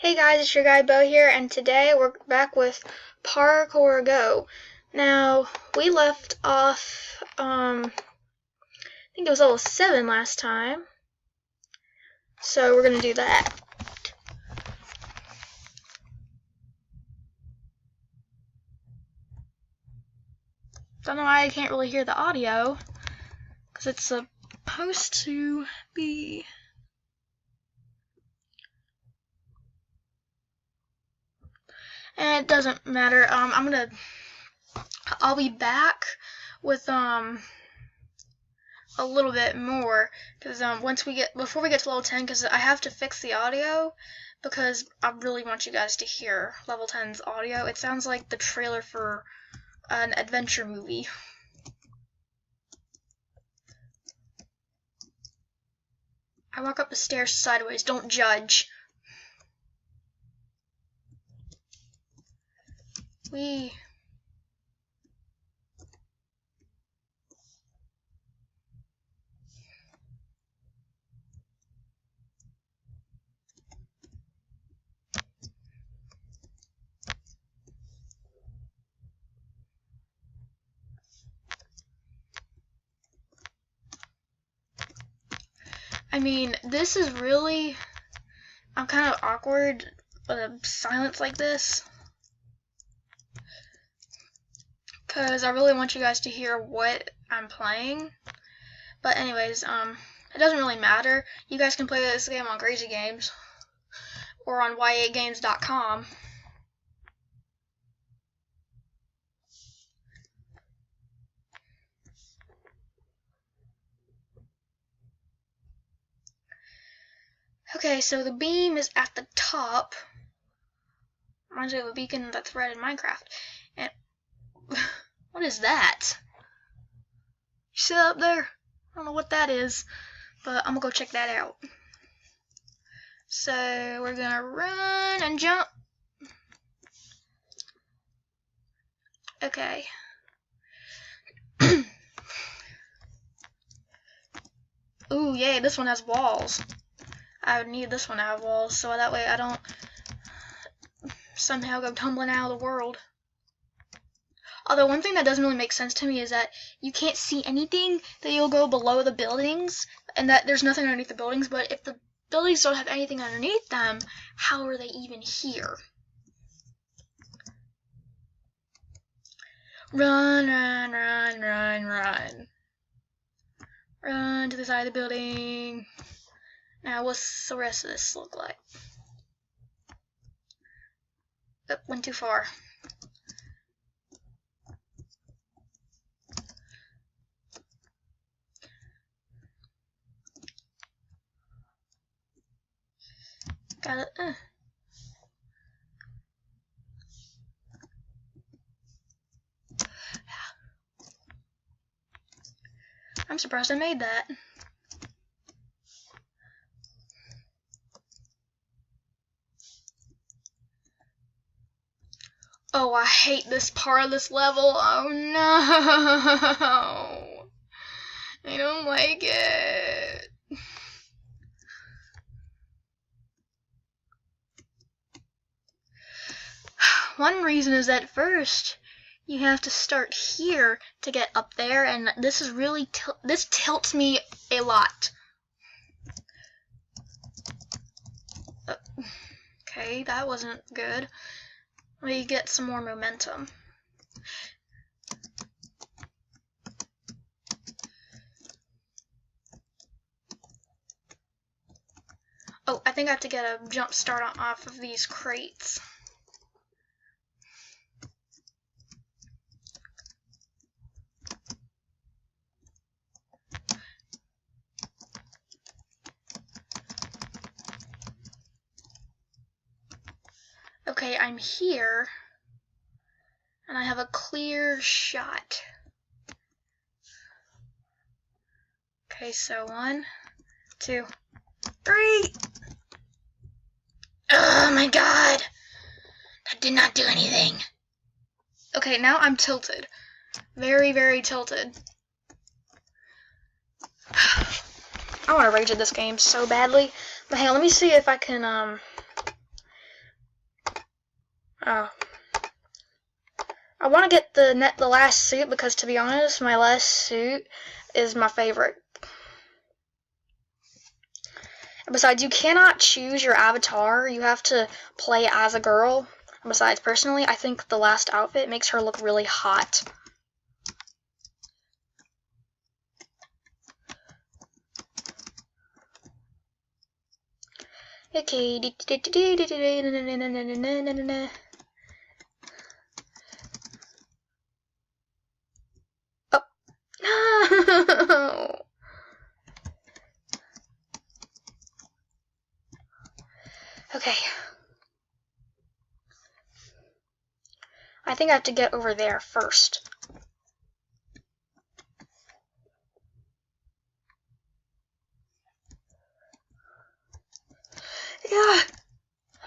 Hey guys, it's your guy Bo here, and today we're back with Parkour Go. Now, we left off, I think it was level 7 last time, so we're gonna do that. Don't know why I can't really hear the audio, because it's supposed to be... And it doesn't matter. I'll be back with a little bit more, because before we get to level 10, because I have to fix the audio, because I really want you guys to hear level 10's audio. It sounds like the trailer for an adventure movie. I walk up the stairs sideways, don't judge. I mean, this is really... I'm kind of awkward with a silence like this, because I really want you guys to hear what I'm playing. But anyways, it doesn't really matter. You guys can play this game on Crazy Games or on y8games.com. Okay, so the beam is at the top. Reminds me of a beacon that's red in Minecraft. And what is that? You see that up there? I don't know what that is, but I'm gonna go check that out. So we're gonna run and jump. Okay. Ooh, yay, this one has walls. I would need this one to have walls, so that way I don't somehow go tumbling out of the world. Although one thing that doesn't really make sense to me is that you can't see anything, that you'll go below the buildings, and that there's nothing underneath the buildings, but if the buildings don't have anything underneath them, how are they even here? Run, run, run, run, run. Run to the side of the building. Now, what's the rest of this look like? Oh, went too far. Got it. I'm surprised I made that. Oh, I hate this part of this level. Oh no! I don't like it. One reason is that first you have to start here to get up there, and this is really this tilts me a lot. Okay, that wasn't good. Let me get some more momentum. Oh, I think I have to get a jump start off of these crates. Okay, I'm here, and I have a clear shot. Okay, so 1, 2, 3. Oh my god! That did not do anything. Okay, now I'm tilted. Very, very tilted. I want to rage at this game so badly. But hey, let me see if I can I want to get the last suit because, to be honest, my last suit is my favorite. Besides, you cannot choose your avatar. You have to play as a girl. Besides, personally, I think the last outfit makes her look really hot. Okay. Oh. No. Okay. I think I have to get over there first. Yeah.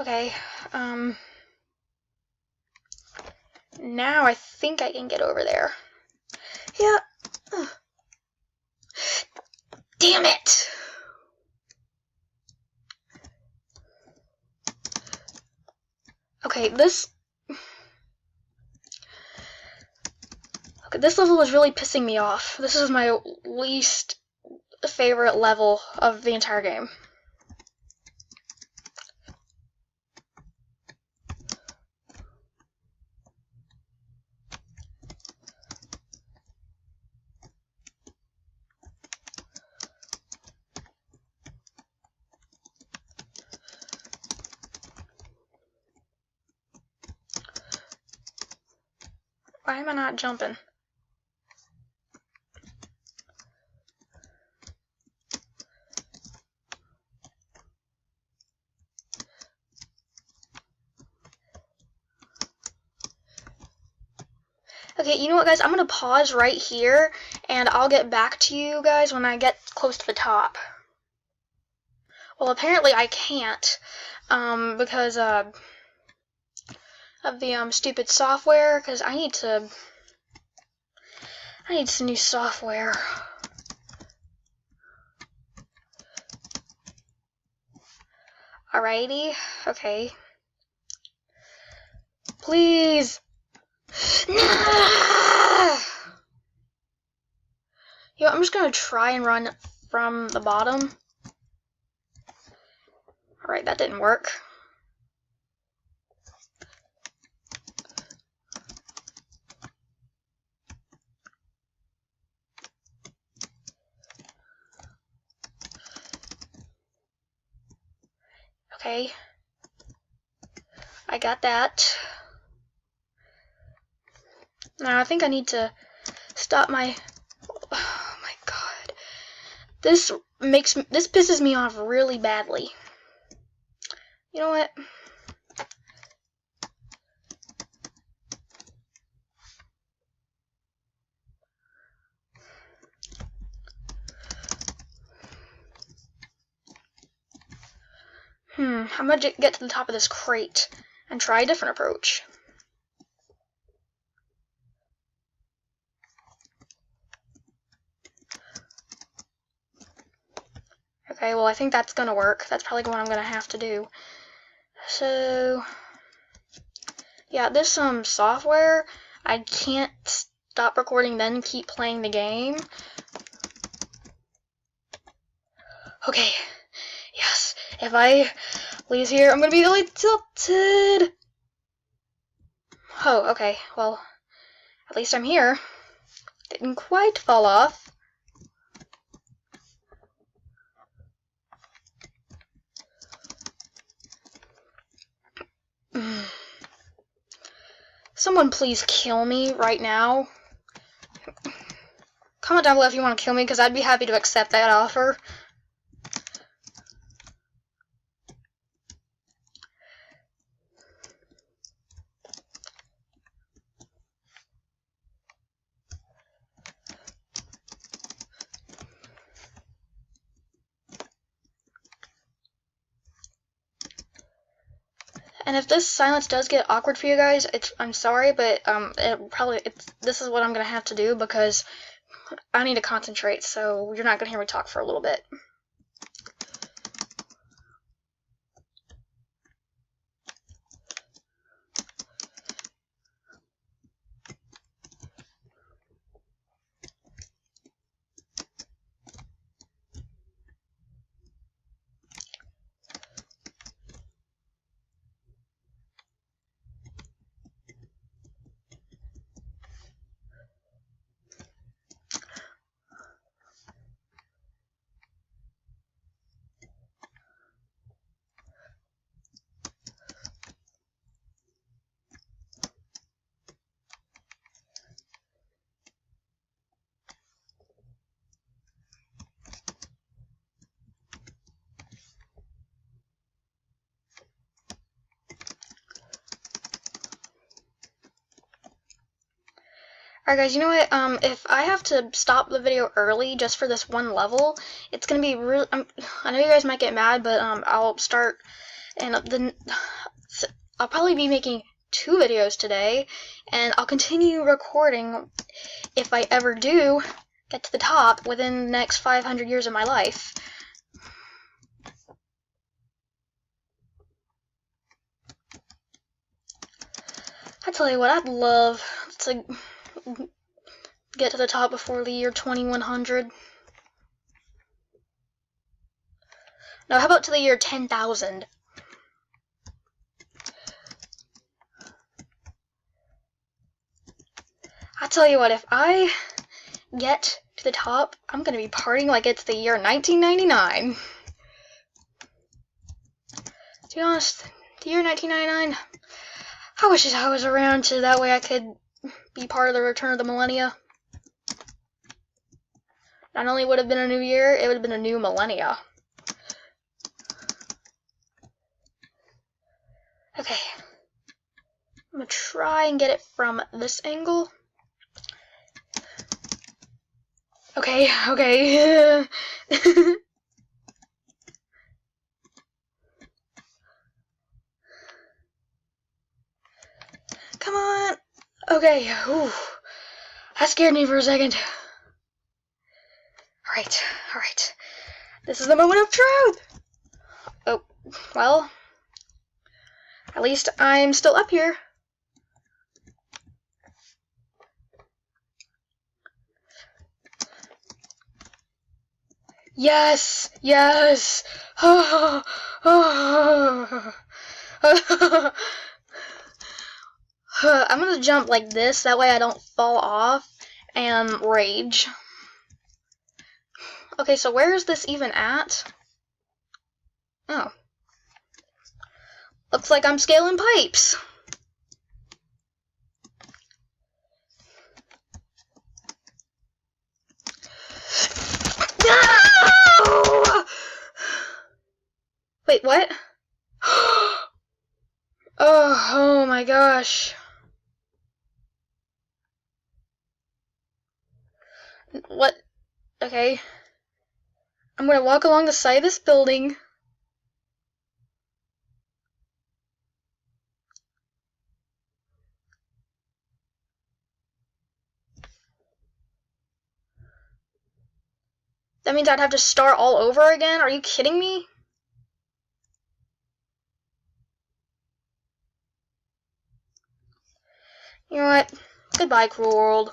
Okay. Now I think I can get over there. Yeah. Ugh. Damn it. Okay, this level is really pissing me off. This is my least favorite level of the entire game. Why am I not jumping? Okay, you know what, guys? I'm gonna pause right here, and I'll get back to you guys when I get close to the top. Well, apparently I can't, because of the stupid software. Because I need some new software. Alrighty, okay. Please. No! You know, I'm just gonna try and run from the bottom. Alright, that didn't work. Okay. I got that. Now I think I need to stop my... Oh my god. This pisses me off really badly. You know what? I'm gonna get to the top of this crate and try a different approach. Okay, well, I think that's gonna work. That's probably what I'm gonna have to do. So, yeah, this software, I can't stop recording then keep playing the game. Okay, yes, if I leave here, I'm gonna be really tilted. Oh, okay, well, at least I'm here. Didn't quite fall off. Someone please kill me right now. Comment down below if you want to kill me, because I'd be happy to accept that offer. And if this silence does get awkward for you guys, I'm sorry, but this is what I'm gonna have to do because I need to concentrate. So you're not gonna hear me talk for a little bit. Alright guys, you know what, if I have to stop the video early just for this one level, it's gonna be real. I know you guys might get mad, but I'll start, and then I'll probably be making 2 videos today, and I'll continue recording if I ever do get to the top within the next 500 years of my life. I tell you what, I'd love to get to the top before the year 2100. No, how about to the year 10,000? I tell you what, if I get to the top, I'm gonna be partying like it's the year 1999. To be honest, the year 1999, I wish I was around so that way I could be part of the return of the millennia. Not only would it have been a new year, it would have been a new millennia. Okay. I'm gonna try and get it from this angle. Okay. Come on. Okay. Whew. That scared me for a second. Alright. This is the moment of truth. Oh, well. At least I'm still up here. Yes! I'm gonna jump like this, that way I don't fall off and rage. Okay, so where is this even at? Oh. Looks like I'm scaling pipes. No! Wait, what? Oh my gosh. What? Okay. I'm gonna walk along the side of this building. That means I'd have to start all over again? Are you kidding me? You know what? Goodbye, cruel world.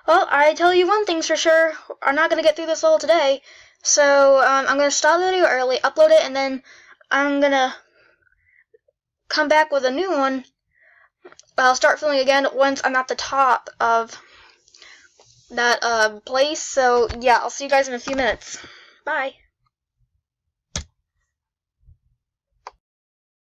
Well, I tell you one thing's for sure. I'm not gonna get through this all today. So, I'm gonna stop the video early, upload it, and then I'm gonna come back with a new one. I'll start filming again once I'm at the top of that place. So, yeah, I'll see you guys in a few minutes. Bye.